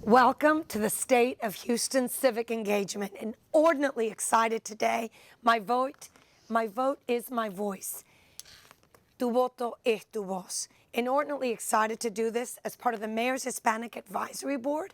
Welcome to the State of Houston Civic Engagement. Inordinately excited today. My vote is my voice. Tu voto es tu voz. Inordinately excited to do this as part of the Mayor's Hispanic Advisory Board.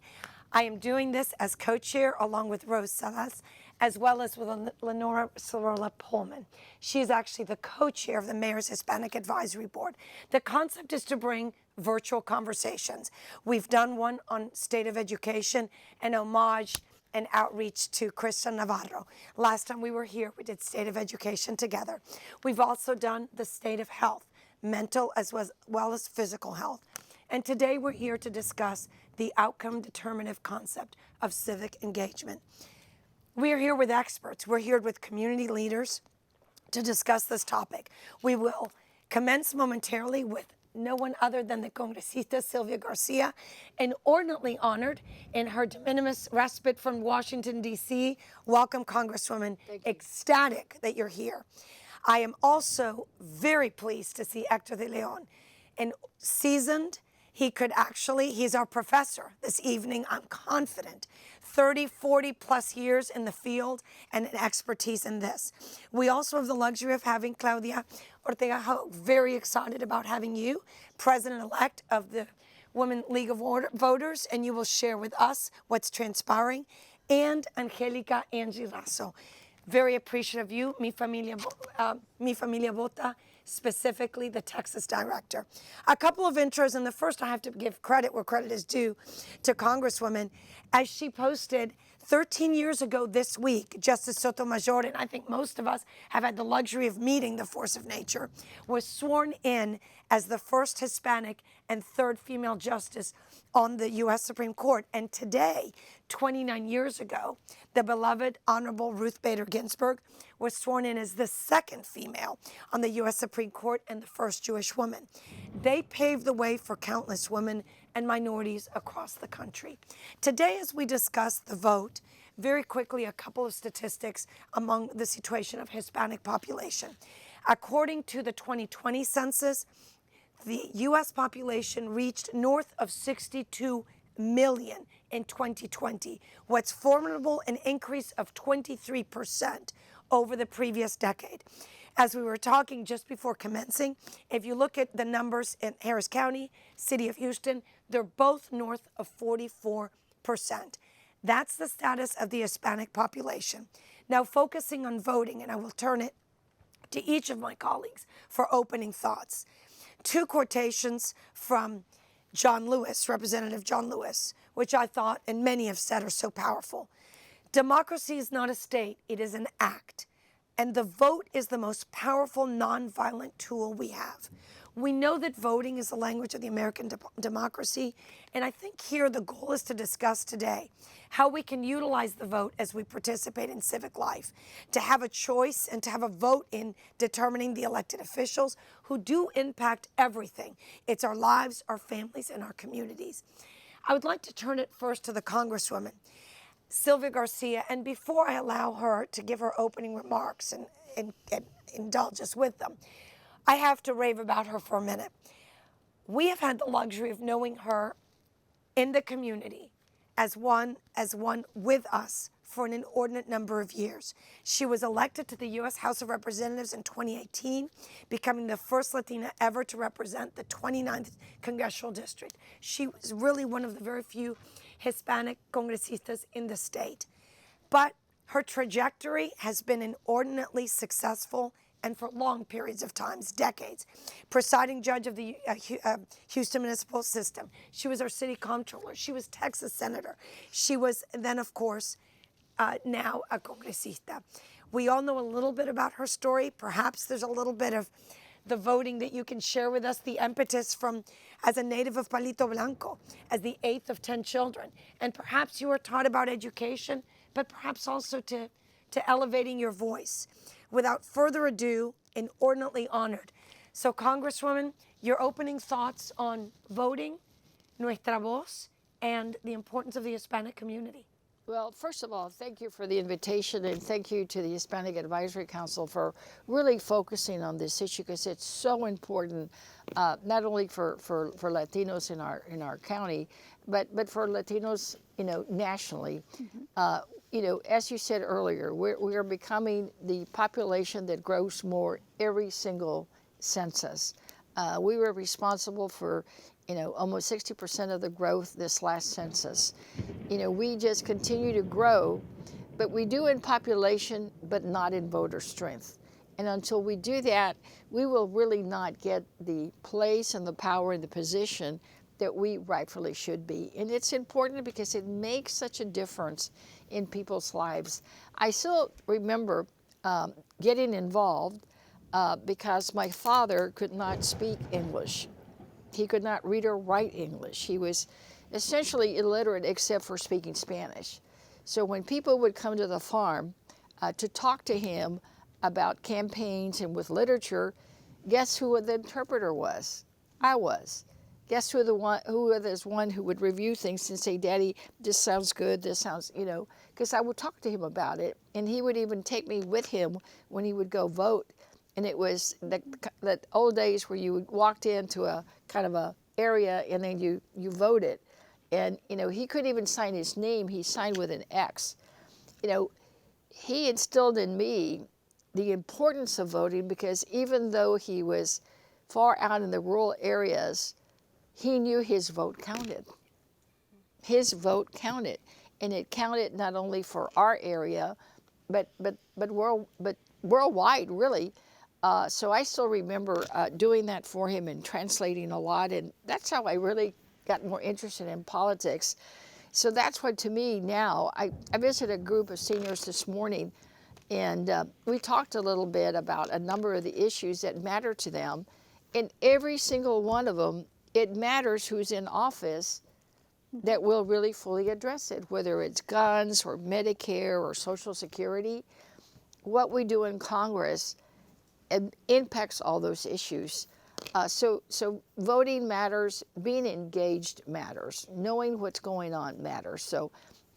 I am doing this as co-chair along with Rose Salas, as well as with Lenora Sorolla Pullman. She is actually the co-chair of the Mayor's Hispanic Advisory Board. The concept is to bring virtual conversations. We've done one on state of education, an homage and outreach to Krista Navarro. Last time we were here, we did state of education together. We've also done the state of health, mental as well as physical health. And today we're here to discuss the outcome determinative concept of civic engagement. We are here with experts. We're here with community leaders to discuss this topic. We will commence momentarily with no one other than the Congressista Sylvia Garcia, inordinately honored in her de minimis respite from Washington, D.C. Welcome, Congresswoman. Ecstatic that you're here. I am also very pleased to see Hector de Leon, and seasoned. He's our professor this evening, I'm confident. 30, 40 plus years in the field and an expertise in this. We also have the luxury of having Claudia Ortega Hogue. Very excited about having you, President-elect of the Women League of Voters, and you will share with us what's transpiring. And Angelica Razo. Very appreciative of you, Mi Familia Vota, specifically the Texas director. A couple of intros, and the first I have to give credit where credit is due to Congresswoman, as she posted 13 years ago this week, Justice Sotomayor, and I think most of us have had the luxury of meeting the force of nature, was sworn in as the first Hispanic and third female justice on the U.S. Supreme Court. And today, 29 years ago, the beloved Honorable Ruth Bader Ginsburg was sworn in as the second female on the U.S. Supreme Court and the first Jewish woman. They paved the way for countless women and minorities across the country. Today, as we discuss the vote, very quickly, a couple of statistics among the situation of Hispanic population. According to the 2020 census, the U.S. population reached north of 62 million in 2020. What's formidable, an increase of 23% over the previous decade. As we were talking just before commencing, if you look at the numbers in Harris County, City of Houston, they're both north of 44%. That's the status of the Hispanic population. Now focusing on voting, and I will turn it to each of my colleagues for opening thoughts. Two quotations from John Lewis, Representative John Lewis, which I thought, and many have said, are so powerful. Democracy is not a state, it is an act. And the vote is the most powerful nonviolent tool we have. We know that voting is the language of the American democracy, and I think here the goal is to discuss today how we can utilize the vote as we participate in civic life, to have a choice and to have a vote in determining the elected officials who do impact everything. It's our lives, our families, and our communities. I would like to turn it first to the Congresswoman, Sylvia Garcia, and before I allow her to give her opening remarks and indulge us with them, I have to rave about her for a minute. We have had the luxury of knowing her in the community as one with us for an inordinate number of years. She was elected to the U.S. House of Representatives in 2018, becoming the first Latina ever to represent the 29th Congressional District. She was really one of the very few Hispanic congresistas in the state. But her trajectory has been inordinately successful and for long periods of times, decades. Presiding judge of the Houston municipal system. She was our city comptroller. She was Texas senator. She was then, of course, now a congresista. We all know a little bit about her story. Perhaps there's a little bit of the voting that you can share with us, the impetus from as a native of Palito Blanco, as the 8th of 10 children. And perhaps you were taught about education, but perhaps also to elevating your voice. Without further ado, inordinately honored. So Congresswoman, your opening thoughts on voting, nuestra voz, and the importance of the Hispanic community. Well, first of all, thank you for the invitation, and thank you to the Hispanic Advisory Council for really focusing on this issue, because it's so important, not only for Latinos in our county, but for Latinos, nationally. As you said earlier, we are becoming the population that grows more every single census. We were responsible for almost 60% of the growth this last census. We just continue to grow, but we do in population, but not in voter strength. And until we do that, we will really not get the place and the power and the position that we rightfully should be. And it's important because it makes such a difference in people's lives. I still remember getting involved because my father could not speak English. He could not read or write English. He was essentially illiterate except for speaking Spanish. So when people would come to the farm to talk to him about campaigns and with literature, guess who the interpreter was? I was. Guess who was one who would review things and say, "Daddy, this sounds good, this sounds," because I would talk to him about it, and he would even take me with him when he would go vote. And it was the old days where you walked into a kind of a area and then you voted. And, he couldn't even sign his name. He signed with an X. He instilled in me the importance of voting, because even though he was far out in the rural areas, he knew his vote counted. His vote counted. And it counted not only for our area, but worldwide, really. So I still remember doing that for him and translating a lot, and that's how I really got more interested in politics. So that's what, to me now, I visited a group of seniors this morning, and we talked a little bit about a number of the issues that matter to them, and every single one of them, it matters who's in office that will really fully address it, whether it's guns or Medicare or Social Security. What we do in Congress impacts all those issues. So voting matters, being engaged matters, knowing what's going on matters. So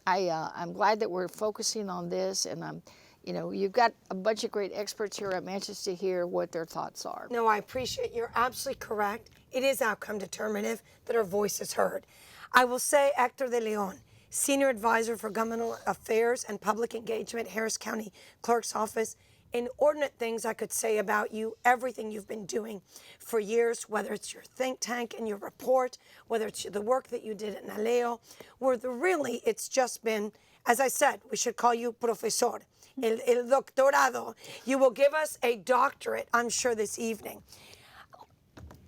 I'm glad that we're focusing on this, and you've got a bunch of great experts here. I'm anxious to hear what their thoughts are. No, I appreciate, you're absolutely correct. It is outcome determinative that our voice is heard. I will say Hector de Leon, Senior Advisor for Governmental Affairs and Public Engagement, Harris County Clerk's Office. Inordinate things I could say about you, everything you've been doing for years, whether it's your think tank and your report, whether it's the work that you did at Naleo, where really it's just been, as I said, we should call you profesor, el doctorado. You will give us a doctorate, I'm sure, this evening.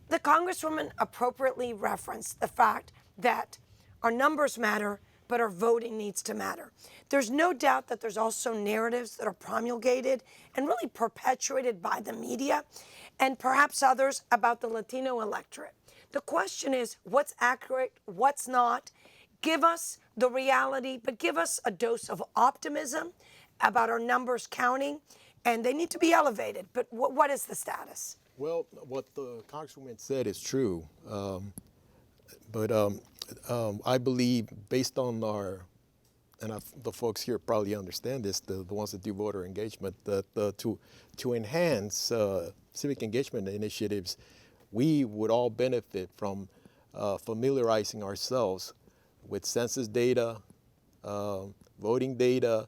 The Congresswoman appropriately referenced the fact that our numbers matter, but our voting needs to matter. There's no doubt that there's also narratives that are promulgated and really perpetuated by the media and perhaps others about the Latino electorate. The question is, what's accurate, what's not? Give us the reality, but give us a dose of optimism about our numbers counting, and they need to be elevated. But what is the status? Well, what the Congresswoman said is true, but I believe, based on the folks here probably understand this, the ones that do voter engagement, that to enhance civic engagement initiatives, we would all benefit from familiarizing ourselves with census data, voting data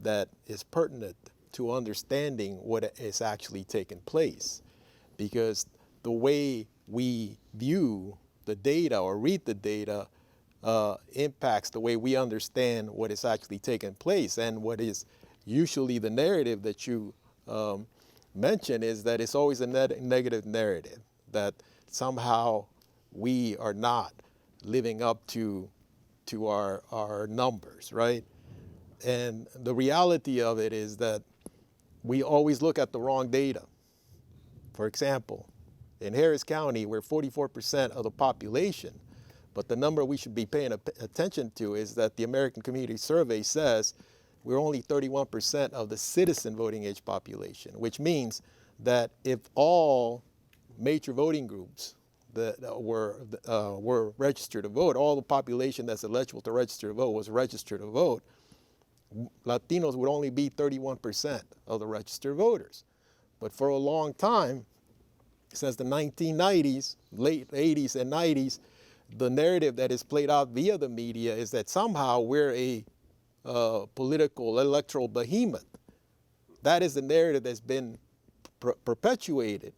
that is pertinent to understanding what is actually taking place. Because the way we view the data or read the data impacts the way we understand what is actually taking place. And what is usually the narrative that you mention is that it's always a negative narrative, that somehow we are not living up to our numbers, right? And the reality of it is that we always look at the wrong data. For example, in Harris County, we're 44% of the population, but the number we should be paying attention to is that the American Community Survey says we're only 31% of the citizen voting age population, which means that if all major voting groups that were registered to vote, all the population that's eligible to register to vote was registered to vote, Latinos would only be 31% of the registered voters. But for a long time, since the 1990s, late 80s and 90s, the narrative that is played out via the media is that somehow we're a political electoral behemoth. That is the narrative that's been perpetuated,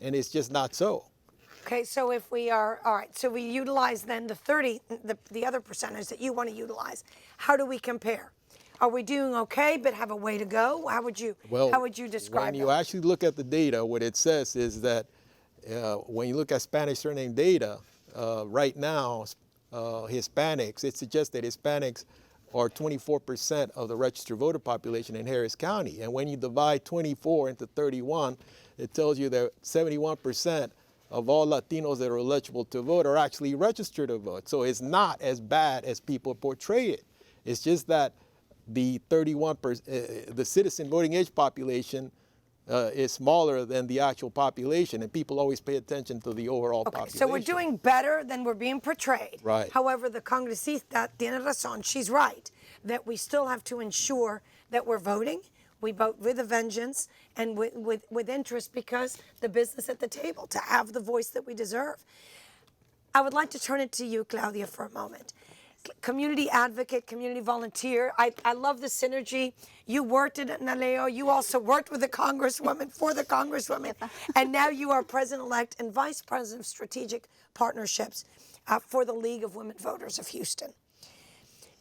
and it's just not so. Okay, so if we are, all right, so we utilize then the other percentage that you want to utilize. How do we compare? Are we doing okay, but have a way to go? How would you describe when you that? actually look at the data, what it says is that when you look at Spanish surname data, right now, Hispanics, it suggests that Hispanics are 24% of the registered voter population in Harris County. And when you divide 24 into 31, it tells you that 71% of all Latinos that are eligible to vote are actually registered to vote. So it's not as bad as people portray it. It's just that the 31%, the citizen voting age population is smaller than the actual population, and people always pay attention to the overall population. So we're doing better than we're being portrayed. Right. However, the Congressista tiene razón. She's right that we still have to ensure that we're voting. We vote with a vengeance and with interest, because the business at the table, to have the voice that we deserve. I would like to turn it to you, Claudia, for a moment. Community advocate, community volunteer. I love the synergy. You worked at Naleo. You also worked with the Congresswoman, for the Congresswoman. And now you are President-elect and Vice President of Strategic Partnerships for the League of Women Voters of Houston.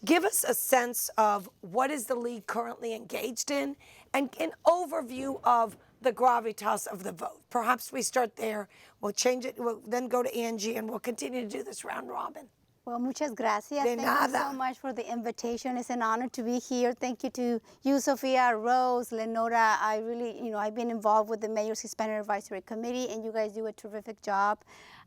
Give us a sense of what is the League currently engaged in, and an overview of the gravitas of the vote. Perhaps we start there. We'll change it. We'll then go to Angie, and we'll continue to do this round robin. Well, muchas gracias. De Thank nada. you so much for the invitation. It's an honor to be here. Thank you to you, Sofia, Rose, Lenora. I really, I've been involved with the Mayor's Hispanic Advisory Committee, and you guys do a terrific job.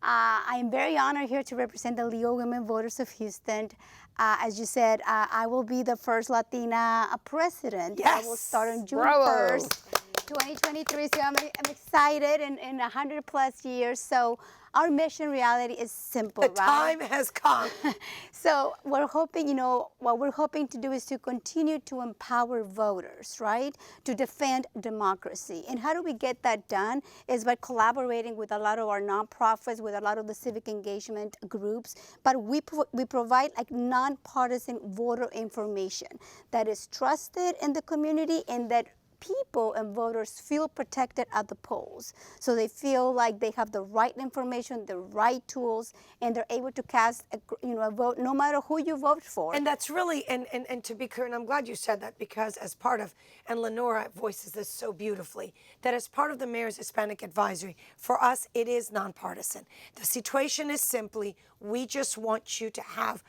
I am very honored here to represent the League of Women Voters of Houston. As you said, I will be the first Latina president. Yes. I will start on June Bravo. 1st, 2023. So I'm excited in 100 plus years. So our mission reality is simple, The right? time has come. So we're hoping, what we're hoping to do is to continue to empower voters, right? To defend democracy. And how do we get that done? Is by collaborating with a lot of our nonprofits, with a lot of the civic engagement groups. But we provide like nonpartisan voter information that is trusted in the community, and that people and voters feel protected at the polls. So they feel like they have the right information, the right tools, and they're able to cast a vote no matter who you vote for. And that's really, and to be clear, and I'm glad you said that, because as part of, and Lenora voices this so beautifully, that as part of the Mayor's Hispanic Advisory, for us, it is nonpartisan. The situation is simply, we just want you to have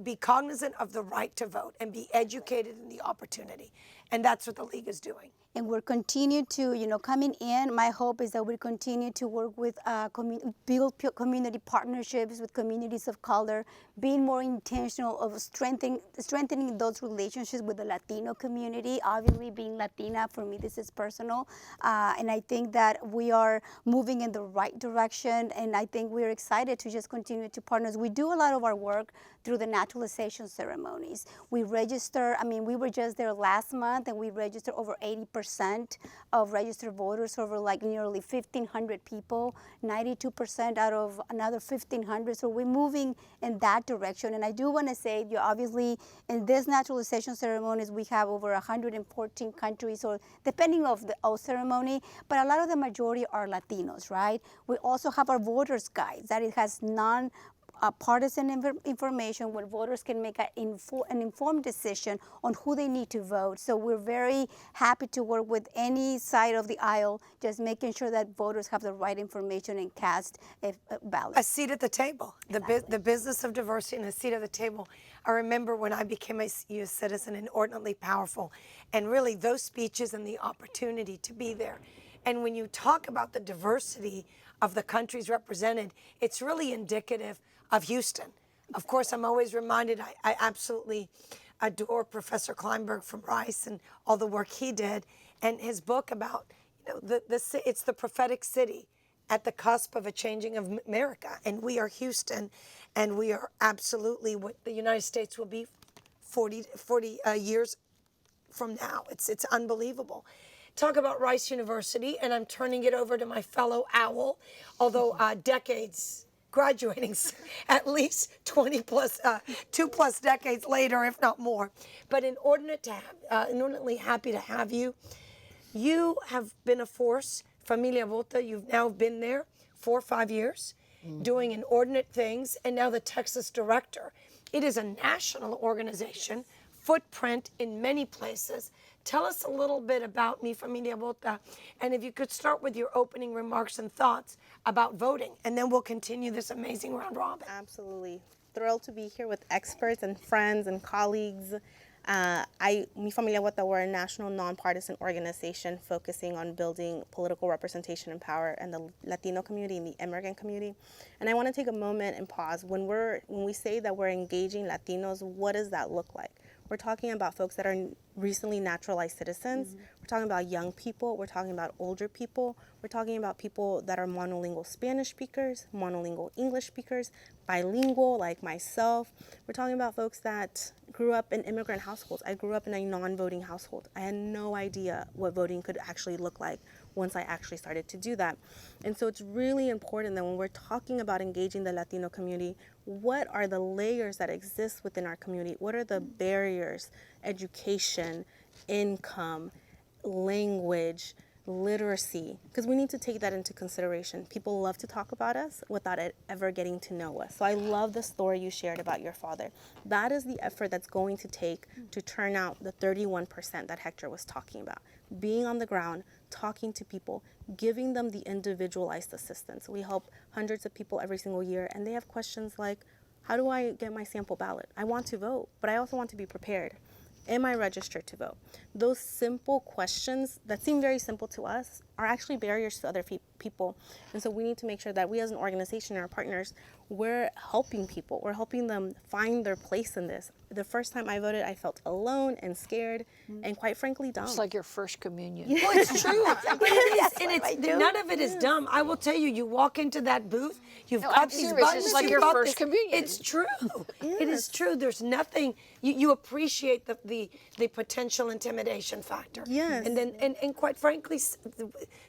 be cognizant of the right to vote and be educated in the opportunity. And that's what the League is doing. And we'll continue to, coming in, my hope is that we'll continue to work with, build community partnerships with communities of color, being more intentional of strengthening those relationships with the Latino community. Obviously, being Latina, for me, this is personal. And I think that we are moving in the right direction, and I think we're excited to just continue to partner. We do a lot of our work through the naturalization ceremonies. We register, we were just there last month, and we registered over 80% of registered voters, over like nearly 1,500 people, 92% out of another 1,500. So we're moving in that direction. And I do want to say, obviously, in these naturalization ceremonies, we have over 114 countries, or depending of the ceremony, but a lot of the majority are Latinos, right? We also have our voters guides that it has partisan information where voters can make an informed decision on who they need to vote. So we're very happy to work with any side of the aisle, just making sure that voters have the right information and cast a ballot. A seat at the table. Exactly. The business of diversity and a seat at the table. I remember when I became a U.S. citizen, inordinately powerful, and really those speeches and the opportunity to be there. And when you talk about the diversity of the countries represented, it's really indicative of Houston. Of course, I'm always reminded, I absolutely adore Professor Kleinberg from Rice and all the work he did, and his book about, it's the prophetic city. at the cusp of a changing of America, and we are Houston, and we are absolutely what the United States will be 40 years from now. It's unbelievable. Talk about Rice University, and I'm turning it over to my fellow owl, although decades, graduating at least 20 plus, 2+ decades later, if not more. But inordinately happy to have you. You have been a force, Familia Vota, you've now been there 4 or 5 years, doing inordinate things, and now the Texas director. It is a national organization, footprint in many places. Tell us a little bit about Mi Familia Vota, and if you could start with your opening remarks and thoughts about voting, and then we'll continue this amazing round robin. Absolutely. Thrilled to be here with experts and friends and colleagues. Mi Familia Vota, we're a national nonpartisan organization focusing on building political representation and power in the Latino community and the immigrant community. And I want to take a moment and pause. When we say that we're engaging Latinos, what does that look like? We're talking about folks that are recently naturalized citizens. We're talking about young people. We're talking about older people. We're talking about people that are monolingual Spanish speakers, monolingual English speakers, bilingual like myself. We're talking about folks that grew up in immigrant households. I grew up in a non-voting household. I had no idea what voting could actually look like once I actually started to do that. And so it's really important that when we're talking about engaging the Latino community, what are the layers that exist within our community? What are the barriers? Education, income, language, literacy, because we need to take that into consideration. People love to talk about us without it ever getting to know us. So I love the story you shared about your father. That is the effort that's going to take to turn out the 31% that Hector was talking about. Being on the ground, talking to people, giving them the individualized assistance. We help hundreds of people every single year, and they have questions like, how do I get my sample ballot? I want to vote, but I also want to be prepared. Am I registered to vote? Those simple questions that seem very simple to us are actually barriers to other people. And so we need to make sure that we as an organization and our partners, we're helping people. We're helping them find their place in this. The first time I voted, I felt alone and scared and quite frankly dumb. It's like your first communion. Well, it's true. But none of it is dumb. I will tell you, you walk into that booth, you've No, got I'm these serious. buttons. It's like you've your got first communion. It's true. It is true. There's nothing, you appreciate the potential intimidation factor. Yes. And then, and quite frankly,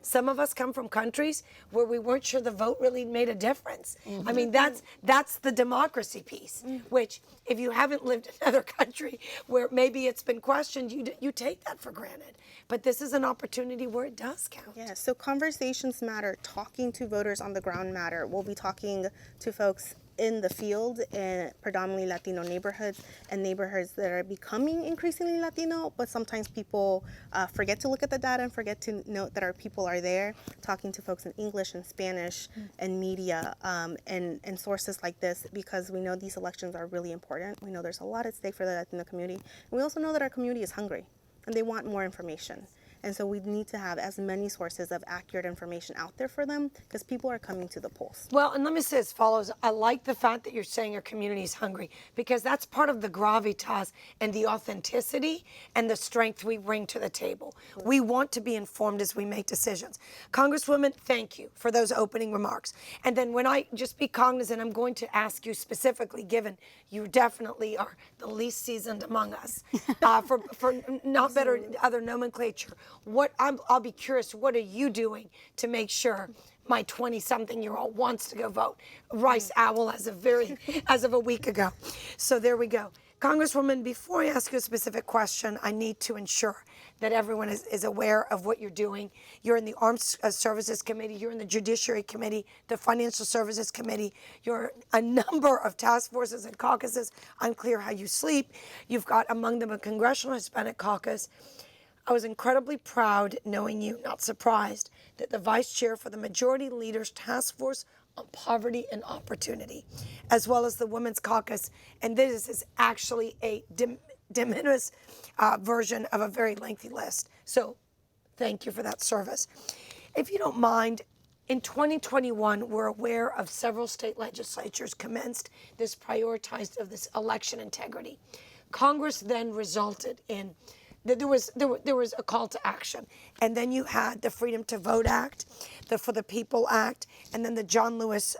some of us come from countries where we weren't sure the vote really made a difference. I mean, that's the democracy piece, which if you haven't lived in another country where maybe it's been questioned, you take that for granted. But this is an opportunity where it does count. Yeah, so conversations matter. Talking to voters on the ground matter. We'll be talking to folks in the field in predominantly Latino neighborhoods and neighborhoods that are becoming increasingly Latino, but sometimes people forget to look at the data and forget to note that our people are there. Talking to folks in English and Spanish and media and sources like this, because we know these elections are really important. We know there's a lot at stake for the Latino community. And we also know that our community is hungry and they want more information. And so we need to have as many sources of accurate information out there for them because people are coming to the polls. Well, and let me say as follows. I like the fact that you're saying your community is hungry because that's part of the gravitas and the authenticity and the strength we bring to the table. We want to be informed as we make decisions. Congresswoman, thank you for those opening remarks. And then when I just be cognizant, I'm going to ask you specifically, given you definitely are the least seasoned among us, for not better other nomenclature. I'll be curious, what are you doing to make sure my 20-something-year-old wants to go vote? Rice Owl as of a week ago. So there we go. Congresswoman, before I ask you a specific question, I need to ensure that everyone is aware of what you're doing. You're in the Armed Services Committee, you're in the Judiciary Committee, the Financial Services Committee, you're a number of task forces and caucuses. Unclear how you sleep. You've got among them a Congressional Hispanic Caucus. I was incredibly proud knowing you, not surprised, that the Vice Chair for the Majority Leaders Task Force on Poverty and Opportunity, as well as the Women's Caucus, and this is actually a de minimis version of a very lengthy list. So thank you for that service. If you don't mind, in 2021, we're aware of several state legislatures commenced this prioritized of this election integrity. Congress then resulted in there was a call to action, and then you had the Freedom to Vote Act, the For the People Act, and then the John Lewis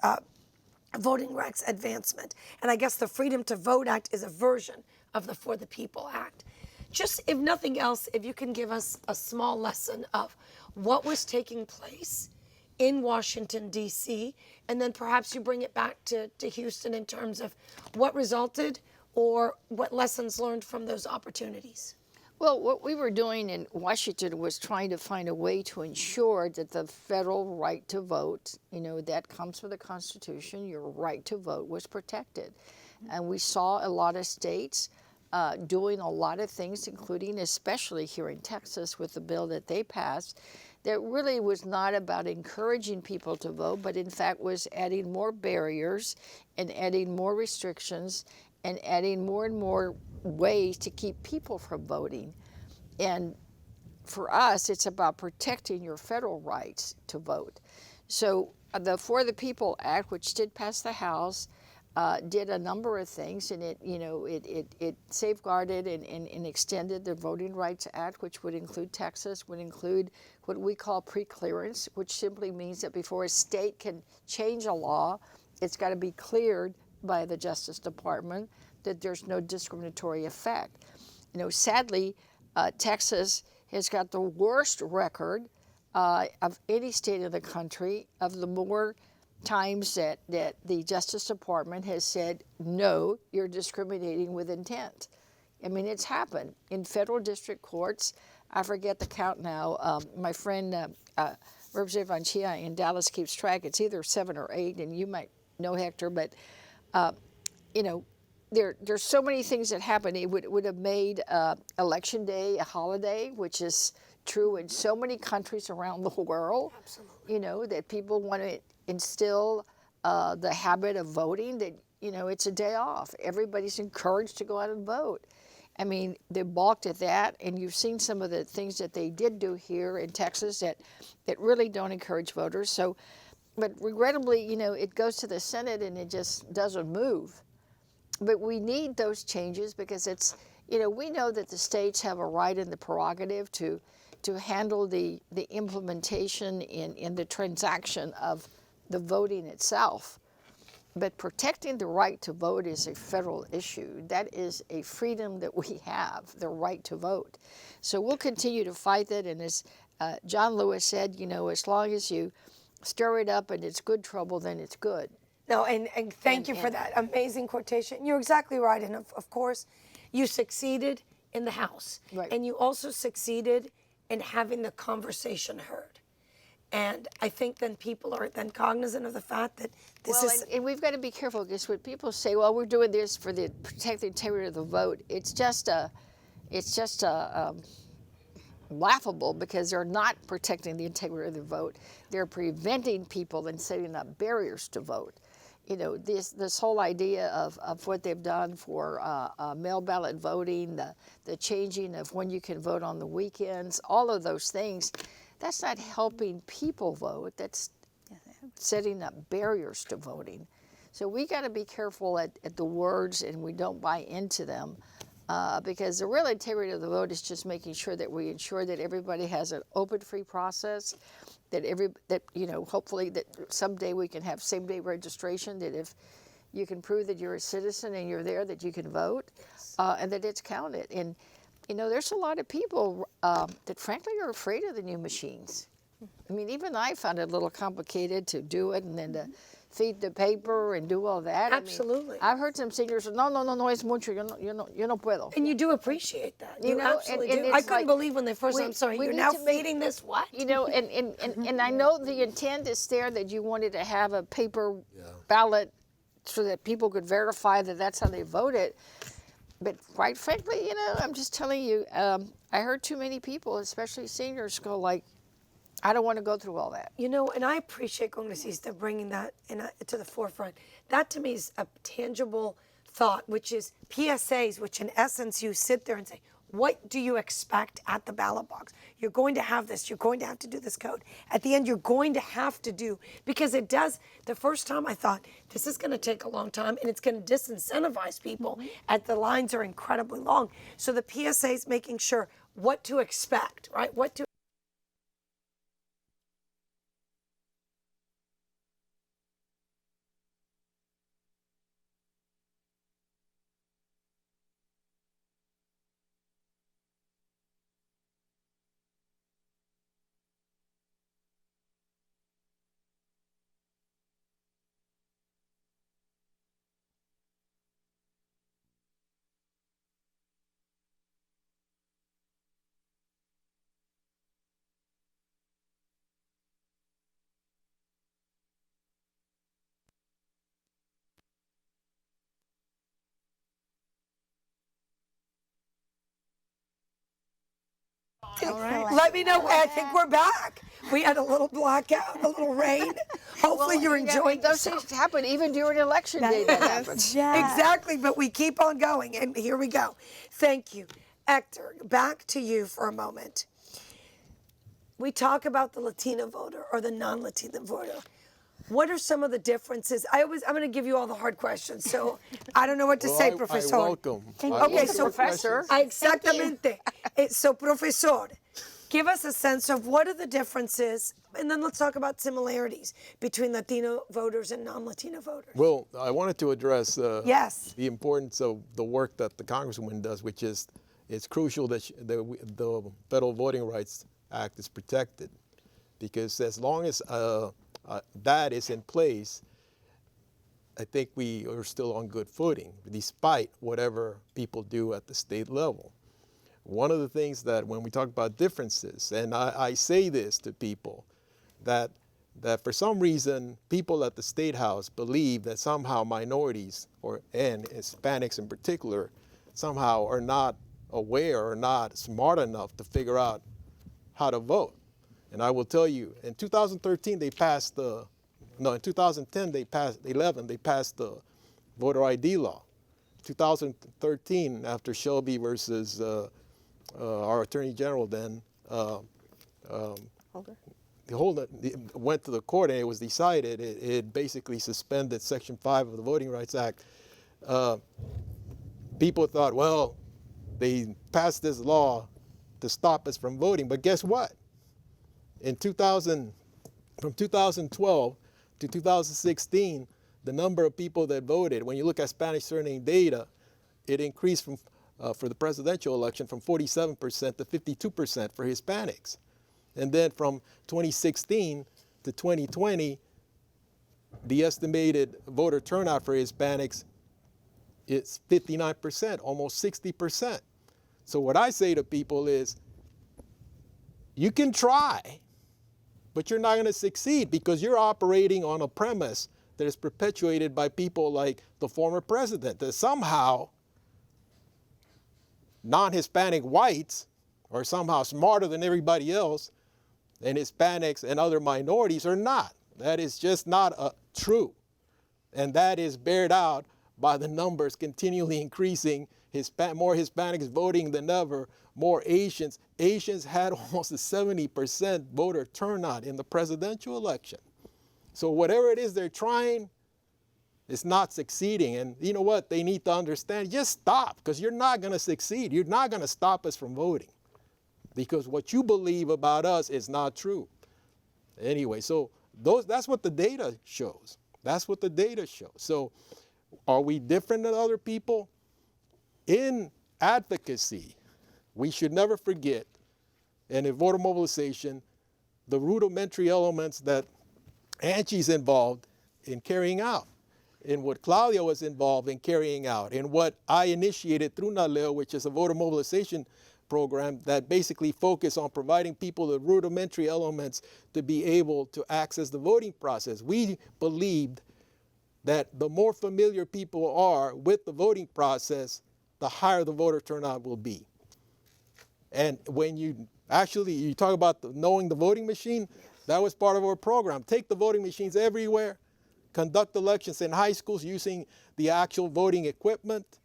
Voting Rights Advancement. And I guess the Freedom to Vote Act is a version of the For the People Act. Just, if nothing else, if you can give us a small lesson of what was taking place in Washington, D.C., and then perhaps you bring it back to Houston in terms of what resulted or what lessons learned from those opportunities. Well, what we were doing in Washington was trying to find a way to ensure that the federal right to vote, that comes from the Constitution, your right to vote, was protected. And we saw a lot of states doing a lot of things, including especially here in Texas with the bill that they passed, that really was not about encouraging people to vote, but in fact was adding more barriers and adding more restrictions and adding more and more ways to keep people from voting. And for us, it's about protecting your federal rights to vote. So the For the People Act, which did pass the House, did a number of things, and it safeguarded and extended the Voting Rights Act, which would include Texas, would include what we call pre-clearance, which simply means that before a state can change a law, it's got to be cleared by the Justice Department that there's no discriminatory effect. Sadly, Texas has got the worst record of any state in the country of the more times that the Justice Department has said, no, you're discriminating with intent. I mean, it's happened in federal district courts. I forget the count now. My friend, Representative Angelica in Dallas keeps track. It's either 7 or 8, and you might know Hector, but, there's so many things that happen. It would have made Election Day a holiday, which is true in so many countries around the world. Absolutely. That people want to instill the habit of voting, that, it's a day off. Everybody's encouraged to go out and vote. I mean, they balked at that, and you've seen some of the things that they did do here in Texas that really don't encourage voters. So, but regrettably, it goes to the Senate and it just doesn't move. But we need those changes because it's, we know that the states have a right and the prerogative to handle the implementation in the transaction of the voting itself. But protecting the right to vote is a federal issue. That is a freedom that we have, the right to vote. So we'll continue to fight that. And as John Lewis said, as long as you stir it up and it's good trouble, then it's good. No, and thank you for that amazing quotation. You're exactly right. And of course, you succeeded in the House. Right. And you also succeeded in having the conversation heard. And I think then people are then cognizant of the fact that this is... And we've got to be careful because when people say, well, we're doing this for the protect the integrity of the vote, it's just laughable because they're not protecting the integrity of the vote. They're preventing people and setting up barriers to vote. This whole idea of what they've done for mail ballot voting, the changing of when you can vote on the weekends, all of those things, that's not helping people vote. That's setting up barriers to voting. So we got to be careful at the words and we don't buy into them because the real integrity of the vote is just making sure that we ensure that everybody has an open, free process, that hopefully that someday we can have same-day registration, that if you can prove that you're a citizen and you're there, that you can vote, and that it's counted. And, there's a lot of people that frankly are afraid of the new machines. I mean, even I found it a little complicated to do it and then to feed the paper and do all that. Absolutely. I mean, I've heard some seniors say, no, es mucho, yo no puedo. And you do appreciate that. You absolutely and do. I couldn't believe when they first said, I'm sorry, you're now feeding this what? And I know the intent is there that you wanted to have a paper ballot so that people could verify that that's how they voted. But quite frankly, I'm just telling you, I heard too many people, especially seniors, go like, I don't want to go through all that. And I appreciate Congressista bringing that to the forefront. That to me is a tangible thought, which is PSAs, which in essence you sit there and say, What do you expect at the ballot box? You're going to have this. You're going to have to do this code. At the end, you're going to have to do, because it does. The first time I thought, this is going to take a long time and it's going to disincentivize people as the lines are incredibly long. So the PSA is making sure what to expect, right? What to let me know. I think we're back. We had a little blackout, a little rain. Hopefully you're enjoying Those yourself. things happen even during election day. That happens. Exactly, but we keep on going, and here we go. Thank you. Hector, back to you for a moment. We talk about the Latino voter or the non-Latino voter. What are some of the differences? I'm going to give you all the hard questions, so I don't know what to say, Professor. I welcome. Okay, so Professor. Exactamente. So, Professor, give us a sense of what are the differences, and then let's talk about similarities between Latino voters and non-Latino voters. Well, I wanted to address Yes. the importance of the work that the Congresswoman does, which is it's crucial that the Federal Voting Rights Act is protected, because as long as that is in place, I think we are still on good footing, despite whatever people do at the state level. One of the things that when we talk about differences, and I say this to people, that for some reason people at the State House believe that somehow minorities, and Hispanics in particular, somehow are not aware or not smart enough to figure out how to vote. And I will tell you, in 2013 they passed in 2010 they passed the voter ID law. 2013, after Shelby versus our Attorney General then, went to the court and it was decided, it basically suspended Section 5 of the Voting Rights Act. People thought, well, they passed this law to stop us from voting, but guess what? From 2012 to 2016, the number of people that voted, when you look at Spanish surname data, it increased for the presidential election from 47% to 52% for Hispanics. And then from 2016 to 2020, the estimated voter turnout for Hispanics is 59%, almost 60%. So what I say to people is, you can try, but you're not going to succeed because you're operating on a premise that is perpetuated by people like the former president, that somehow non-Hispanic whites are somehow smarter than everybody else, and Hispanics and other minorities are not. That is just not true. And that is bared out by the numbers continually increasing, more Hispanics voting than ever, more Asians. Asians had almost a 70% voter turnout in the presidential election. So whatever it is they're trying, it's not succeeding. And you know what? They need to understand, just stop, because you're not going to succeed. You're not going to stop us from voting, because what you believe about us is not true. Anyway, so that's what the data shows. That's what the data shows. So are we different than other people? In advocacy, we should never forget, and in voter mobilization, the rudimentary elements that Angie's involved in carrying out, in what Claudia was involved in carrying out, in what I initiated through NALEO, which is a voter mobilization program that basically focus on providing people the rudimentary elements to be able to access the voting process. We believed that the more familiar people are with the voting process, the higher the voter turnout will be. And when you talk about knowing the voting machine, that was part of our program. Take the voting machines everywhere, conduct elections in high schools using the actual voting equipment,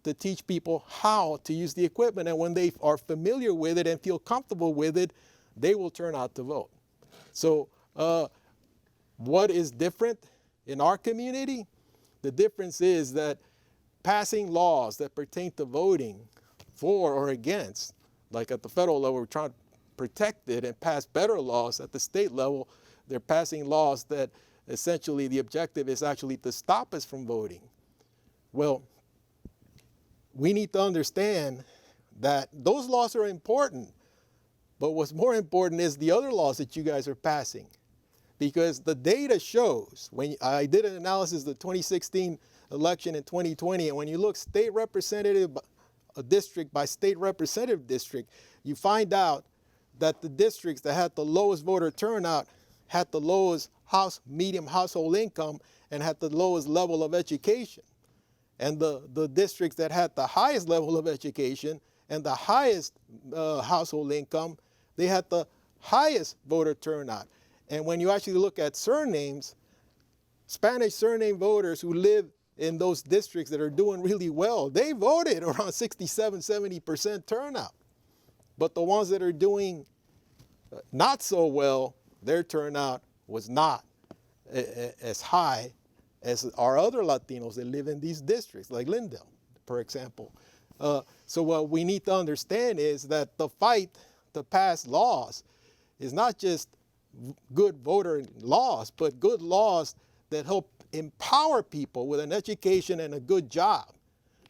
to teach people how to use the equipment. And when they are familiar with it and feel comfortable with it, they will turn out to vote. So what is different in our community? The difference is that passing laws that pertain to voting for or against, like at the federal level, we're trying to protect it and pass better laws. At the state level, they're passing laws that essentially the objective is actually to stop us from voting. Well, we need to understand that those laws are important, but what's more important is the other laws that you guys are passing. Because the data shows, when I did an analysis of the 2016 election in 2020, and when you look state representative district by state representative district, you find out that the districts that had the lowest voter turnout had the lowest medium household income and had the lowest level of education. And the districts that had the highest level of education and the highest household income, they had the highest voter turnout. And when you actually look at surnames, Spanish surname voters who live in those districts that are doing really well, they voted around 67, 70% turnout. But the ones that are doing not so well, their turnout was not as high as our other Latinos that live in these districts, like Lindale, for example. So what we need to understand is that the fight to pass laws is not just good voter laws, but good laws that help empower people with an education and a good job.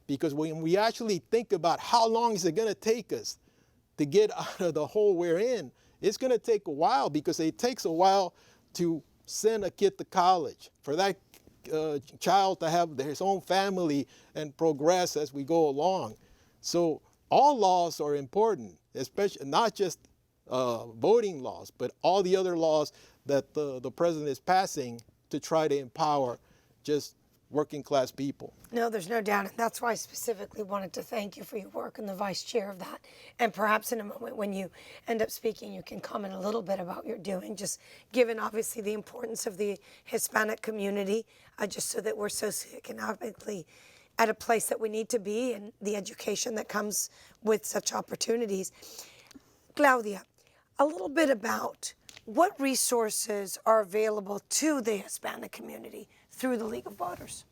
Because when we actually think about how long is it going to take us to get out of the hole we're in, it's going to take a while, because it takes a while to send a kid to college, for that child to have his own family and progress as we go along. So all laws are important, especially not just voting laws, but all the other laws that the president is passing to try to empower just working class people. No, there's no doubt. And that's why I specifically wanted to thank you for your work and the vice chair of that. And perhaps in a moment when you end up speaking, you can comment a little bit about what you're doing, just given obviously the importance of the Hispanic community, just so that we're socioeconomically at a place that we need to be, and the education that comes with such opportunities. Claudia, a little bit about what resources are available to the Hispanic community through the League of Voters.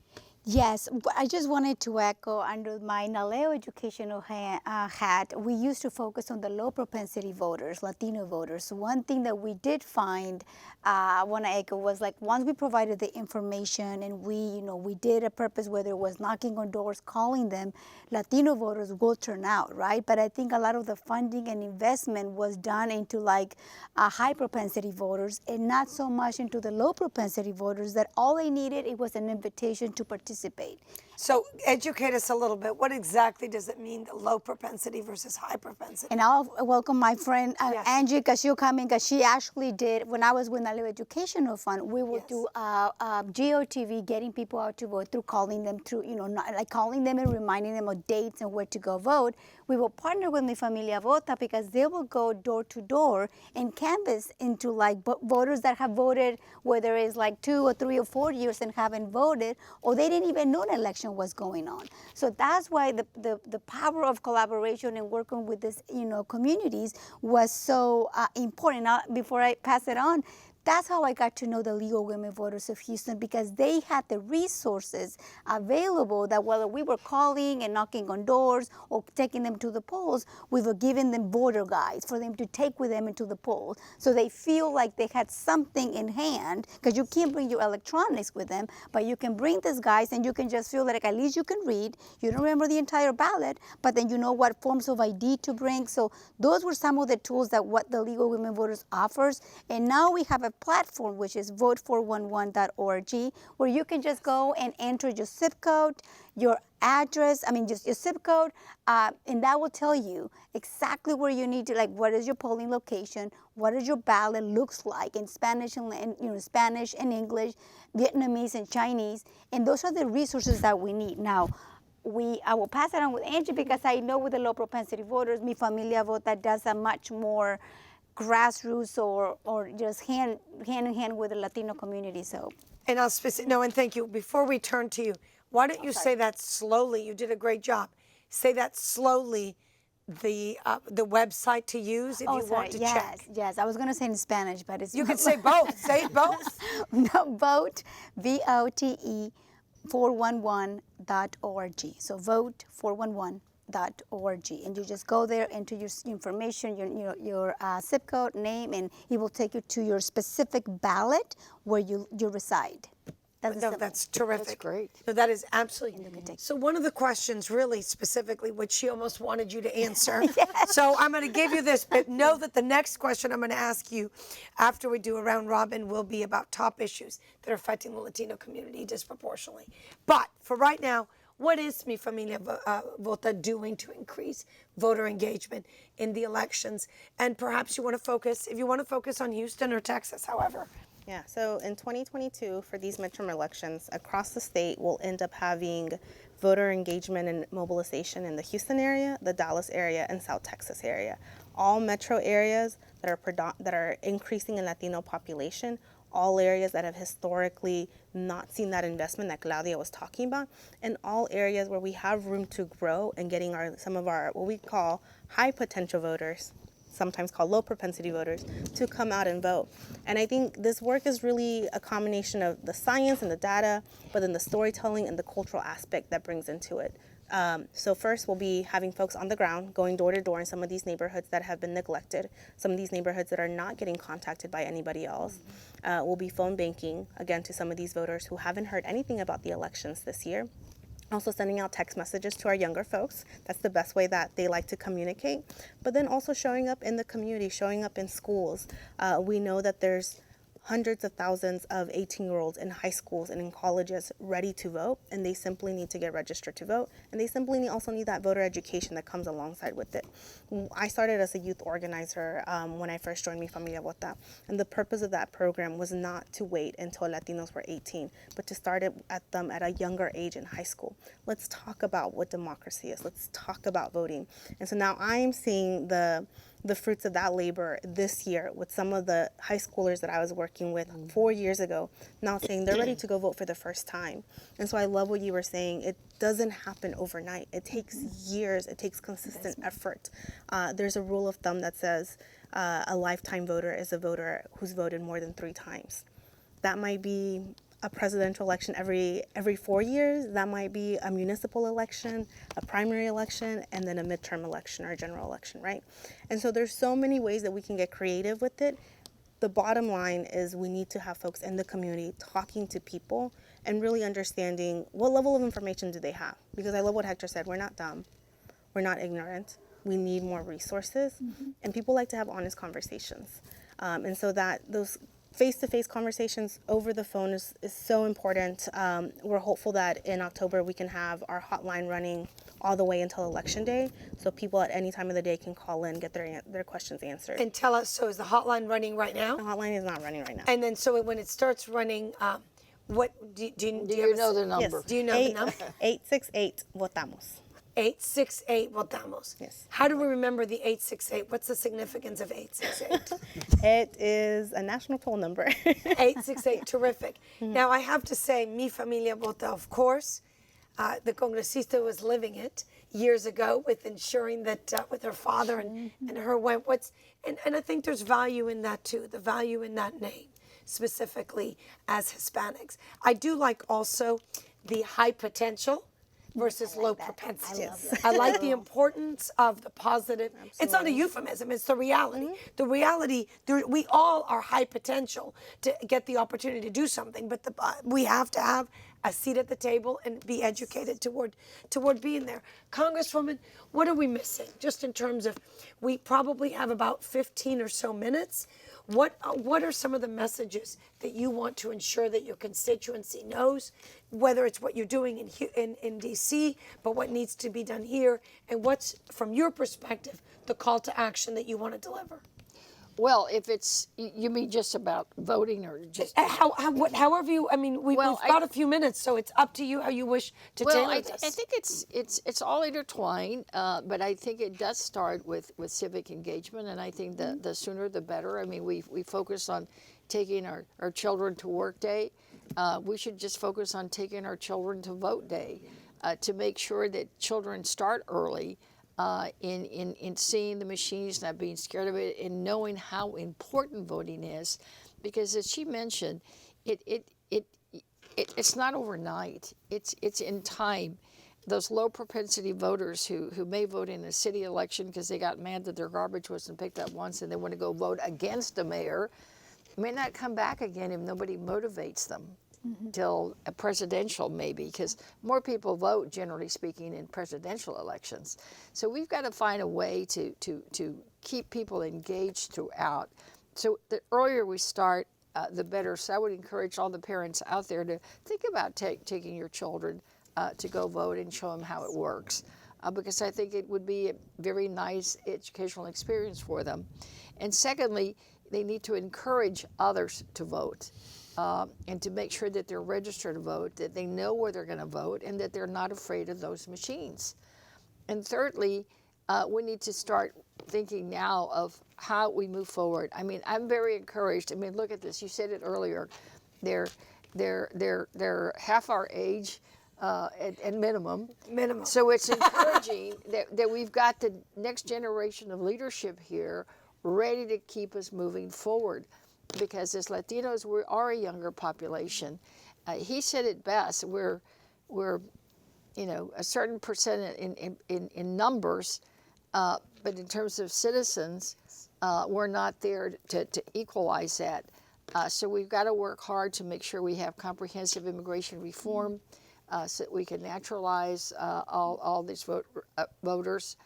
Yes, I just wanted to echo, under my NALEO educational hat, we used to focus on the low propensity voters, Latino voters. One thing that we did find, I want to echo, was like once we provided the information and we did a purpose, whether it was knocking on doors, calling them, Latino voters will turn out, right? But I think a lot of the funding and investment was done into like high propensity voters and not so much into the low propensity voters, that all they needed, it was an invitation to participate. So educate us a little bit. What exactly does it mean, the low propensity versus high propensity? And I'll welcome my friend Yes. Angelica. She'll come in, because she actually did, when I was with the Educational Fund, we would do GOTV, getting people out to vote, through calling them, through, like calling them and reminding them of dates and where to go vote. We will partner with Mi Familia Vota, because they will go door to door and canvass into like voters that have voted, whether it's like 2 or 3 or 4 years and haven't voted, or they didn't even know an election was going on. So that's why the power of collaboration and working with this communities was so important. Now, before I pass it on, that's how I got to know the League of Women Voters of Houston, because they had the resources available that whether we were calling and knocking on doors or taking them to the polls, we were giving them voter guides for them to take with them into the polls. So they feel like they had something in hand, because you can't bring your electronics with them, but you can bring these guides and you can just feel like at least you can read. You don't remember the entire ballot, but then you know what forms of ID to bring. So those were some of the tools that what the League of Women Voters offers. And now we have a platform, which is vote411.org, where you can just go and enter your zip code, your address, just your zip code, and that will tell you exactly where you need to, like, what is your polling location, what is your ballot looks like in Spanish and Spanish and English, Vietnamese and Chinese, and those are the resources that we need. Now, I will pass it on with Angie, because I know with the low propensity voters, Mi Familia Vota does a much more grassroots or just hand in hand with the Latino community. So. And I'll and thank you. Before we turn to you, Why don't you say that slowly? You did a great job. Say that slowly. The website to use if you want to check. Yes. I was going to say in Spanish, but it's You could say both. Say it both. No, vote, VOTE 411.org. So vote411.org, and you just go there, enter your information, your zip code, name, and it will take you to your specific ballot where you reside. That's terrific. That's great. No, that is absolutely. So one of the questions really specifically, which she almost wanted you to answer. So I'm going to give you this, but know that the next question I'm going to ask you after we do a round robin will be about top issues that are affecting the Latino community disproportionately. But for right now, what is Mi Familia Vota doing to increase voter engagement in the elections? And perhaps you want to focus, if you want to focus on Houston or Texas, however. Yeah, so in 2022, for these midterm elections, across the state, we'll end up having voter engagement and mobilization in the Houston area, the Dallas area, and South Texas area. All metro areas that are increasing in Latino population, all areas that have historically not seen that investment that Claudia was talking about, and all areas where we have room to grow and getting some of our what we call high potential voters, sometimes called low propensity voters, to come out and vote. And I think this work is really a combination of the science and the data, but then the storytelling and the cultural aspect that brings into it. So first we'll be having folks on the ground going door to door in some of these neighborhoods that have been neglected, some of these neighborhoods that are not getting contacted by anybody else. We'll be phone banking, again, to some of these voters who haven't heard anything about the elections this year. Also sending out text messages to our younger folks. That's the best way that they like to communicate. But then also showing up in the community, showing up in schools. We know that there's hundreds of thousands of 18-year-olds in high schools and in colleges ready to vote, and they simply need to get registered to vote, and they simply also need that voter education that comes alongside with it. I started as a youth organizer when I first joined Mi Familia Vota, and the purpose of that program was not to wait until Latinos were 18, but to start them at a younger age in high school. Let's talk about what democracy is. Let's talk about voting. And so now I'm seeing the fruits of that labor this year with some of the high schoolers that I was working with 4 years ago, now saying they're ready to go vote for the first time. And so I love what you were saying. It doesn't happen overnight. It takes years. It takes consistent effort. There's a rule of thumb that says a lifetime voter is a voter who's voted more than 3 times. That might be a presidential election every 4 years. That might be a municipal election, a primary election, and then a midterm election or a general election, right? And so there's so many ways that we can get creative with it. The bottom line is we need to have folks in the community talking to people and really understanding what level of information do they have. Because I love what Hector said, we're not dumb, we're not ignorant, we need more resources, and people like to have honest conversations. And so that those face-to-face conversations over the phone is so important. We're hopeful that in October we can have our hotline running all the way until Election Day, so people at any time of the day can call in, get their questions answered. And tell us, so is the hotline running right now? The hotline is not running right now. And then so when it starts running, what do you know the number? Yes. Do you know the number? 868 Votamos. 868 Votamos. Yes. How do we remember the 868? What's the significance of 868? It is a national toll number. 868, terrific. Now I have to say, Mi Familia Vota, of course, the congresista was living it years ago with ensuring that with her father and her went and I think there's value in that too, the value in that name, specifically as Hispanics. I do like also the high potential versus low propensity. I like the importance of the positive. Absolutely. It's not a euphemism, it's the reality. The reality, we all are high potential to get the opportunity to do something, but we have to have a seat at the table and be educated toward being there. Congresswoman, what are we missing? Just in terms of, we probably have about 15 or so minutes. What are some of the messages that you want to ensure that your constituency knows, whether it's what you're doing in D.C., but what needs to be done here, and what's, from your perspective, the call to action that you want to deliver? Well, if it's, you mean just about voting or just? However you, I mean, we've got a few minutes, so it's up to you how you wish to tailor this. I think it's all intertwined, but I think it does start with civic engagement, and I think the sooner the better. I mean, we focus on taking our children to work day, We should just focus on taking our children to vote day, to make sure that children start early in seeing the machines, not being scared of it, and knowing how important voting is. Because as she mentioned, it's not overnight. It's in time. Those low propensity voters who may vote in a city election because they got mad that their garbage wasn't picked up once and they want to go vote against a mayor may not come back again if nobody motivates them till a presidential maybe, because more people vote, generally speaking, in presidential elections. So we've got to find a way to keep people engaged throughout. So the earlier we start, the better. So I would encourage all the parents out there to think about taking your children to go vote and show them how it works, because I think it would be a very nice educational experience for them. And secondly, they need to encourage others to vote, and to make sure that they're registered to vote, that they know where they're going to vote, and that they're not afraid of those machines. And thirdly, we need to start thinking now of how we move forward. I mean, I'm very encouraged. I mean, look at this. You said it earlier. They're half our age at minimum. Minimum. So it's encouraging that we've got the next generation of leadership here ready to keep us moving forward. Because as Latinos, we are a younger population. He said it best. We're a certain percent in numbers, but in terms of citizens, we're not there to equalize that. So we've got to work hard to make sure we have comprehensive immigration reform, so that we can naturalize all these voters,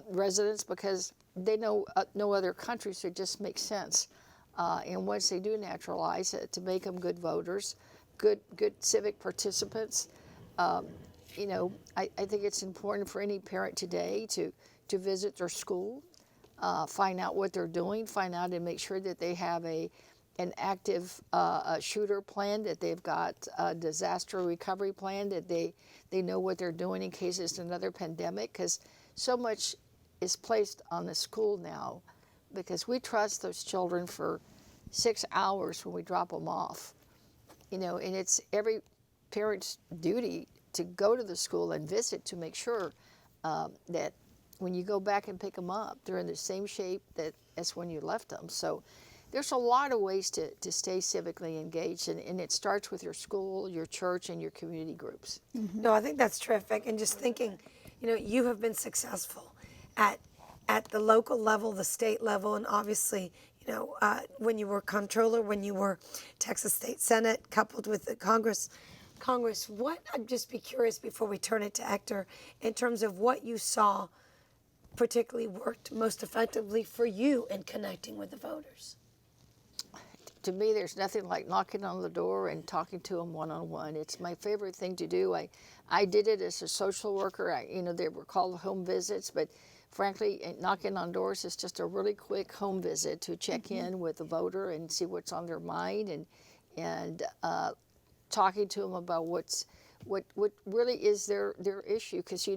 residents, because they know no other country, so it just makes sense. And once they do naturalize, to make them good voters, good civic participants. I think it's important for any parent today to visit their school, find out what they're doing, find out and make sure that they have an active shooter plan, that they've got a disaster recovery plan, that they know what they're doing in case there's another pandemic, because so much is placed on the school now, because we trust those children for 6 hours when we drop them off. And it's every parent's duty to go to the school and visit to make sure that when you go back and pick them up, they're in the same shape as when you left them. So there's a lot of ways to stay civically engaged, and it starts with your school, your church, and your community groups. Mm-hmm. No, I think that's terrific. And just thinking, you have been successful at the local level, the state level, and obviously, when you were comptroller, when you were Texas State Senate, coupled with the Congress, I'd just be curious before we turn it to Hector, in terms of what you saw particularly worked most effectively for you in connecting with the voters. To me, there's nothing like knocking on the door and talking to them one-on-one. It's my favorite thing to do. I did it as a social worker. They were called home visits, but frankly, knocking on doors is just a really quick home visit to check in with the voter and see what's on their mind, and talking to them about what really is their issue. Because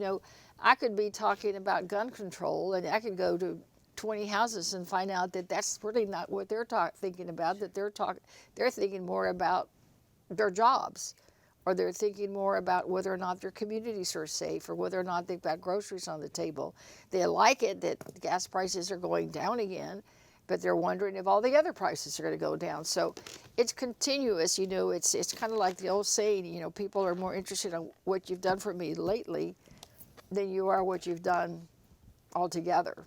I could be talking about gun control, and I could go to 20 houses and find out that that's really not what they're thinking about. That they're thinking more about their jobs, or they're thinking more about whether or not their communities are safe, or whether or not they've got groceries on the table. They like it that gas prices are going down again, but they're wondering if all the other prices are going to go down. So it's continuous. It's kind of like the old saying, people are more interested in what you've done for me lately than you are what you've done altogether.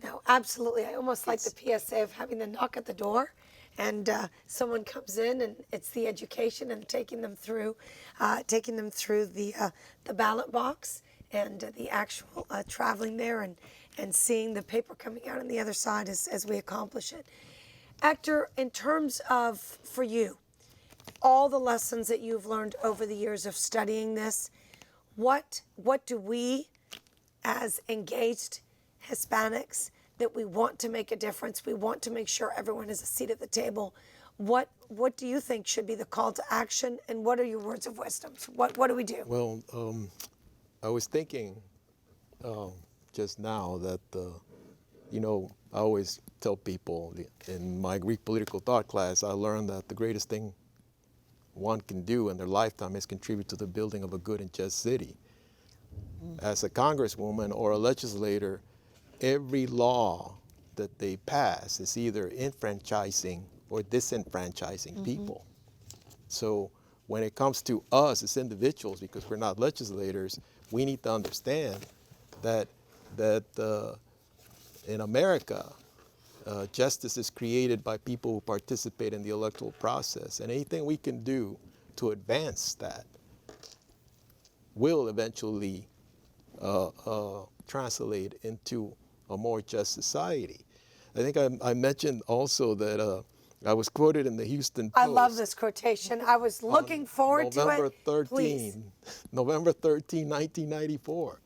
No, absolutely. I almost like the PSA of having the knock at the door, and someone comes in, and it's the education and taking them through the ballot box, and the actual traveling there and seeing the paper coming out on the other side as we accomplish it. Hector, in terms of, for you, all the lessons that you've learned over the years of studying this, what do we, as engaged Hispanics, that we want to make a difference, we want to make sure everyone has a seat at the table, what do you think should be the call to action, and what are your words of wisdom? What do we do? Well, I was thinking just now that, I always tell people in my Greek political thought class, I learned that the greatest thing one can do in their lifetime is contribute to the building of a good and just city. As a congresswoman or a legislator, every law that they pass is either enfranchising or disenfranchising people. So when it comes to us as individuals, because we're not legislators, we need to understand that in America, justice is created by people who participate in the electoral process, and anything we can do to advance that will eventually translate into a more just society. I think I mentioned also that I was quoted in the Houston Post. I love this quotation. I was looking forward to it. Please. November 13, 1994.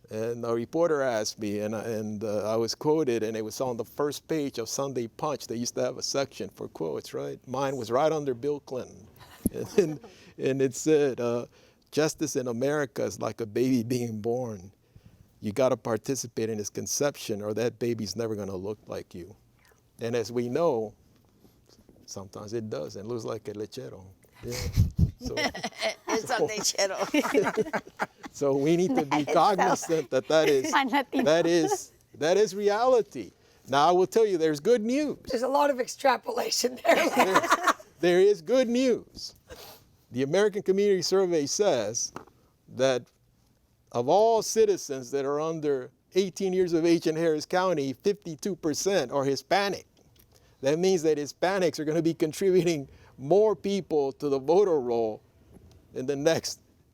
And a reporter asked me, and I was quoted, and it was on the first page of Sunday Punch. They used to have a section for quotes, right? Mine was right under Bill Clinton. And it said, justice in America is like a baby being born. You got to participate in its conception, or that baby's never going to look like you. And as we know, sometimes it does, and looks like a lechero. Yeah. It's a lechero. So we need to be cognizant that is reality. Now I will tell you, there's good news. There's a lot of extrapolation there. There is good news. The American Community Survey says that of all citizens that are under 18 years of age in Harris County, 52% are Hispanic. That means that Hispanics are going to be contributing more people to the voter roll in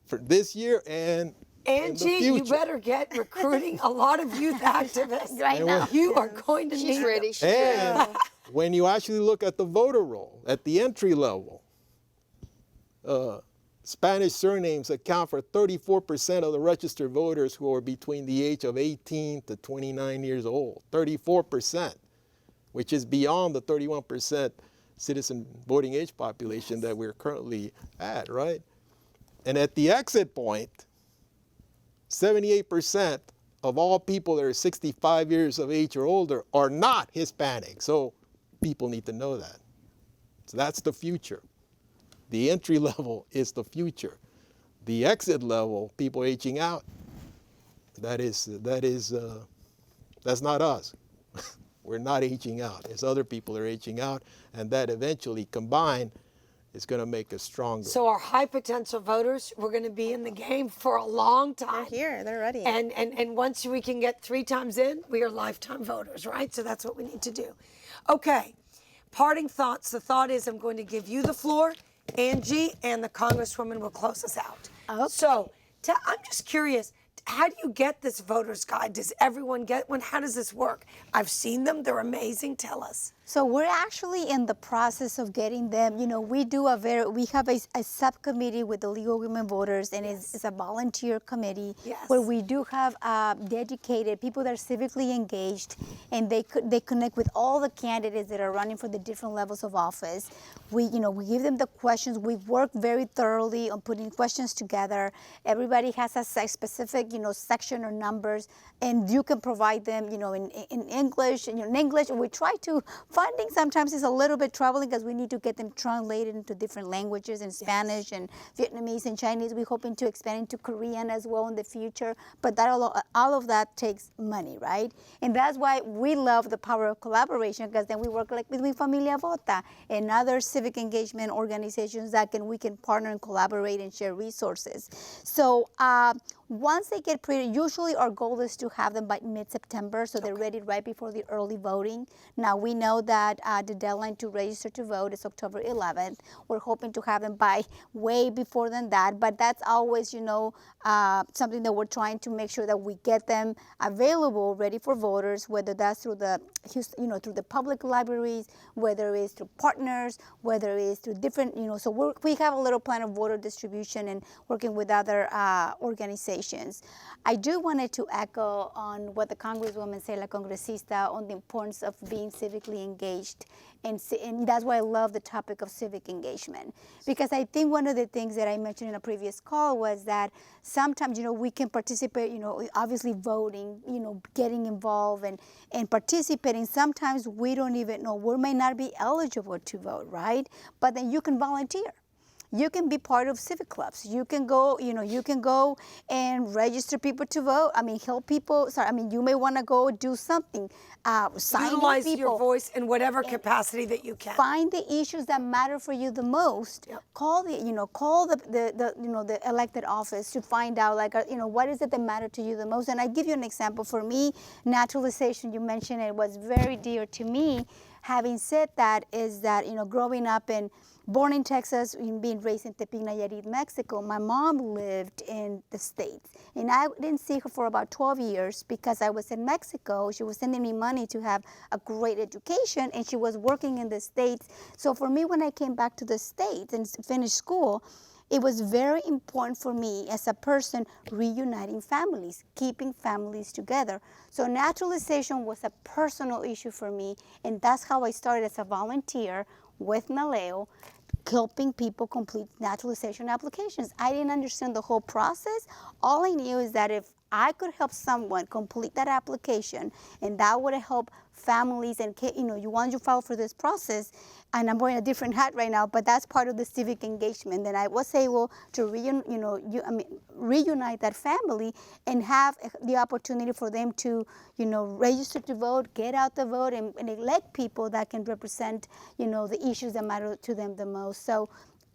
for this year and Angie, in the future. you better get recruiting a lot of youth activists. Right now. You are going to She's need ready. She's And ready. when you actually look at the voter roll, at the entry level, Spanish surnames account for 34% of the registered voters who are between the age of 18 to 29 years old. 34%, which is beyond the 31% citizen voting age population that we're currently at, right? And at the exit point, 78% of all people that are 65 years of age or older are not Hispanic. So people need to know that. So that's the future. The entry level is the future. The exit level, people aging out, that's not us. We're not aging out. It's other people are aging out, and that eventually combined is going to make us stronger. So our high potential voters, we're going to be in the game for a long time. They're here. They're ready. And once we can get 3 times in, we are lifetime voters, right? So that's what we need to do. Okay, parting thoughts. The thought is I'm going to give you the floor, Angie, and the Congresswoman will close us out. Okay. So I'm just curious, how do you get this voter's guide? Does everyone get one? How does this work? I've seen them. They're amazing. Tell us. So we're actually in the process of getting them. You know, we have a subcommittee with the League of Women Voters, and it's a volunteer committee where we do have dedicated people that are civically engaged, and they connect with all the candidates that are running for the different levels of office. We give them the questions. We work very thoroughly on putting questions together. Everybody has a specific, section or numbers, and you can provide them, in English, and in English, and we try to. Funding sometimes is a little bit troubling because we need to get them translated into different languages, in Spanish and Vietnamese and Chinese. We're hoping to expand into Korean as well in the future, but all of that takes money, right? And that's why we love the power of collaboration, because then we work like with Mi Familia Vota and other civic engagement organizations that we can partner and collaborate and share resources. So once they get printed, usually our goal is to have them by mid-September, so they're ready right before the early voting. Now we know that the deadline to register to vote is October 11th. We're hoping to have them by way before than that, but that's always, something that we're trying to make sure that we get them available, ready for voters, whether that's through through the public libraries, whether it's through partners, whether it's through different, so we have a little plan of voter distribution and working with other organizations. I do wanted to echo on what the Congresswoman said, La Congresista, on the importance of being civically engaged. And that's why I love the topic of civic engagement. Because I think one of the things that I mentioned in a previous call was that sometimes, we can participate, obviously voting, getting involved and participating. Sometimes we don't even know, we may not be eligible to vote, right? But then you can volunteer. you can be part of civic clubs. You can go, you can go and register people to vote. I mean, help people. Sorry, I mean, you may want to go do something. Sign Utilize people. your voice in whatever capacity that you can. Find the issues that matter for you the most. Yep. Call the elected office to find out, like, what is it that matter to you the most. And I give you an example. For me, naturalization, you mentioned it, was very dear to me. Having said that, is that, growing up and born in Texas and being raised in Tepic, Nayarit, Mexico, my mom lived in the States. And I didn't see her for about 12 years because I was in Mexico. She was sending me money to have a great education, and she was working in the States. So for me, when I came back to the States and finished school, it was very important for me as a person reuniting families, keeping families together. So naturalization was a personal issue for me, and that's how I started as a volunteer with NALEO, helping people complete naturalization applications. I didn't understand the whole process. All I knew is that if I could help someone complete that application, and that would help families, and you want to file for this process, and I'm wearing a different hat right now, but that's part of the civic engagement. Then I was able to reunite that family and have the opportunity for them to, register to vote, get out the vote, and elect people that can represent, the issues that matter to them the most. So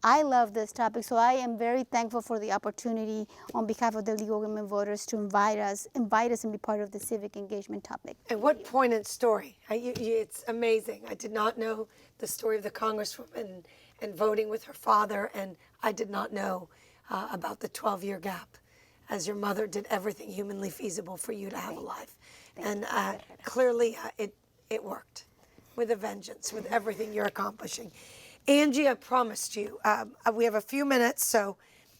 I love this topic, so I am very thankful for the opportunity on behalf of the League of Women Voters to invite us and be part of the civic engagement topic. And what poignant story. It's amazing. I did not know the story of the Congresswoman and voting with her father, and I did not know about the 12-year gap, as your mother did everything humanly feasible for you to have a life. And clearly it worked with a vengeance, with everything you're accomplishing. Angie, I promised you, we have a few minutes, so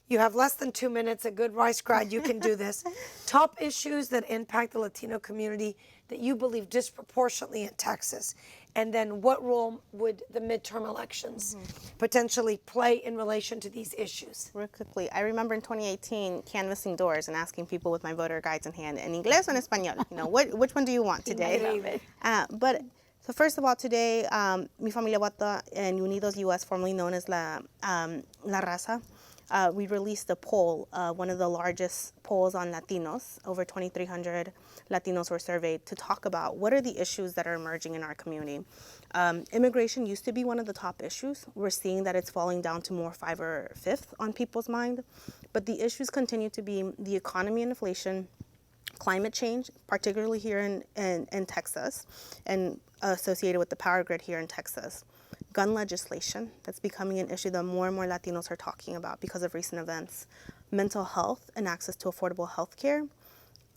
you have less than 2 minutes, a good rice grind, you can do this. Top issues that impact the Latino community that you believe disproportionately in Texas, and then what role would the midterm elections potentially play in relation to these issues? Real quickly, I remember in 2018 canvassing doors and asking people with my voter guides in hand, in Inglés or en Español, which one do you want today? So first of all, today, Mi Familia Vota and Unidos US, formerly known as La Raza, we released a poll, one of the largest polls on Latinos. Over 2,300 Latinos were surveyed to talk about what are the issues that are emerging in our community. Immigration used to be one of the top issues. We're seeing that it's falling down to more 5th or 5th on people's mind. But the issues continue to be the economy and inflation, climate change, particularly here in Texas, and associated with the power grid here in Texas. Gun legislation, that's becoming an issue that more and more Latinos are talking about because of recent events. Mental health and access to affordable health care,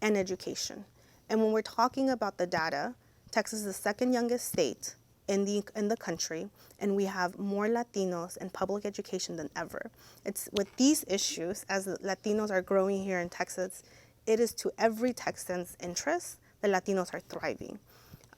and education. And when we're talking about the data, Texas is the second youngest state in the country, and we have more Latinos in public education than ever. It's with these issues, as Latinos are growing here in Texas, it is to every Texan's interest that Latinos are thriving.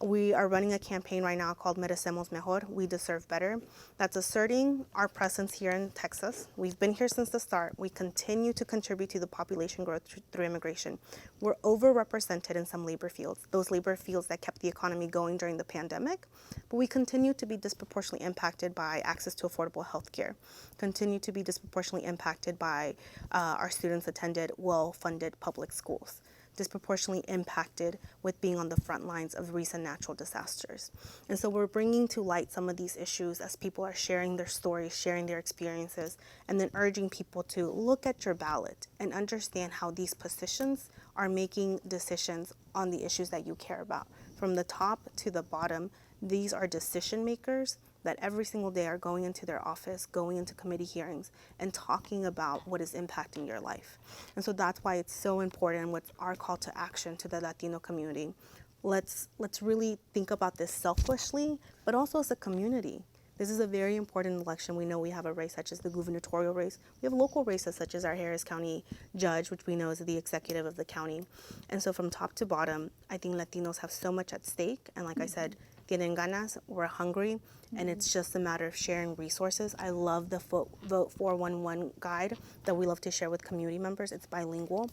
We are running a campaign right now called Merecemos Mejor, We Deserve Better. That's asserting our presence here in Texas. We've been here since the start. We continue to contribute to the population growth through immigration. We're overrepresented in some labor fields, those labor fields that kept the economy going during the pandemic, but we continue to be disproportionately impacted by access to affordable health care, continue to be disproportionately impacted by our students attended well-funded public schools, disproportionately impacted with being on the front lines of recent natural disasters. And so we're bringing to light some of these issues as people are sharing their stories, sharing their experiences, and then urging people to look at your ballot and understand how these positions are making decisions on the issues that you care about. From the top to the bottom, these are decision makers that every single day are going into their office, going into committee hearings, and talking about what is impacting your life. And so that's why it's so important, and what's our call to action to the Latino community. Let's really think about this selfishly, but also as a community. This is a very important election. We know we have a race such as the gubernatorial race. We have local races such as our Harris County judge, which we know is the executive of the county. And so from top to bottom, I think Latinos have so much at stake. And like I said, tienen ganas, we're hungry, and it's just a matter of sharing resources. I love the Vote 411 guide that we love to share with community members. It's bilingual.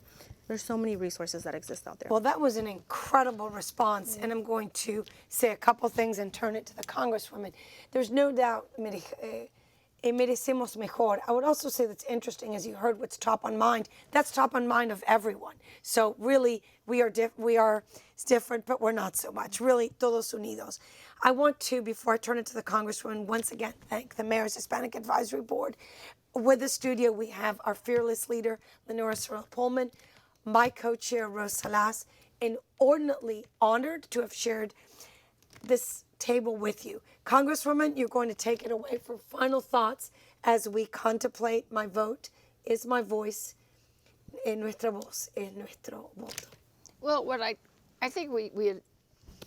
There's so many resources that exist out there. Well, that was an incredible response, and I'm going to say a couple things and turn it to the Congresswoman. There's no doubt, merecemos mejor. I would also say that's interesting, as you heard what's top on mind. That's top on mind of everyone. So really, we are it's different, but we're not so much. Really, todos unidos. I want to, before I turn it to the Congresswoman, once again thank the Mayor's Hispanic Advisory Board. With the studio, we have our fearless leader, Lenora Sorrell-Pullman, my co-chair, Rose Salas, inordinately honored to have shared this table with you. Congresswoman, you're going to take it away for final thoughts as we contemplate my vote is my voice, nuestra voz es nuestro voto. Well, what I think we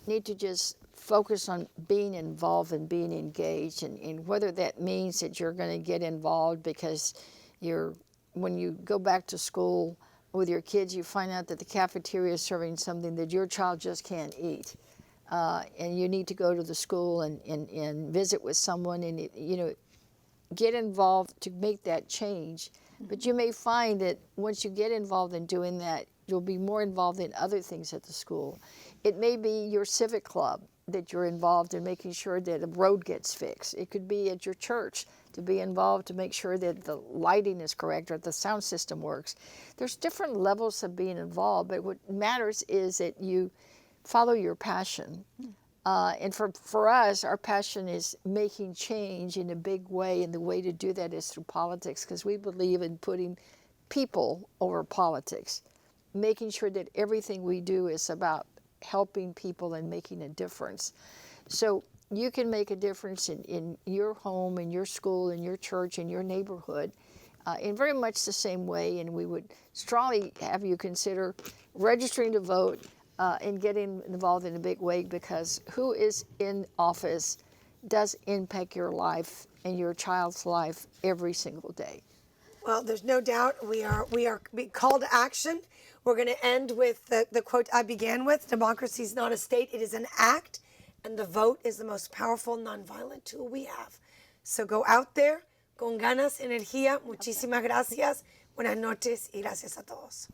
need to just focus on being involved and being engaged, and whether that means that you're going to get involved because when you go back to school with your kids, you find out that the cafeteria is serving something that your child just can't eat. And you need to go to the school and visit with someone and, get involved to make that change. Mm-hmm. But you may find that once you get involved in doing that, you'll be more involved in other things at the school. It may be your civic club that you're involved in making sure that a road gets fixed. It could be at your church to be involved to make sure that the lighting is correct or the sound system works. There's different levels of being involved, but what matters is that you follow your passion. And for us, our passion is making change in a big way, and the way to do that is through politics, because we believe in putting people over politics, making sure that everything we do is about helping people and making a difference. So you can make a difference in your home, in your school, in your church, in your neighborhood, in very much the same way, and we would strongly have you consider registering to vote, and getting involved in a big way, because who is in office does impact your life and your child's life every single day. Well, there's no doubt we are called to action. We're going to end with the quote I began with: democracy is not a state, it is an act, and the vote is the most powerful nonviolent tool we have. So go out there, con ganas, energía. Muchísimas gracias. Buenas noches y gracias a todos.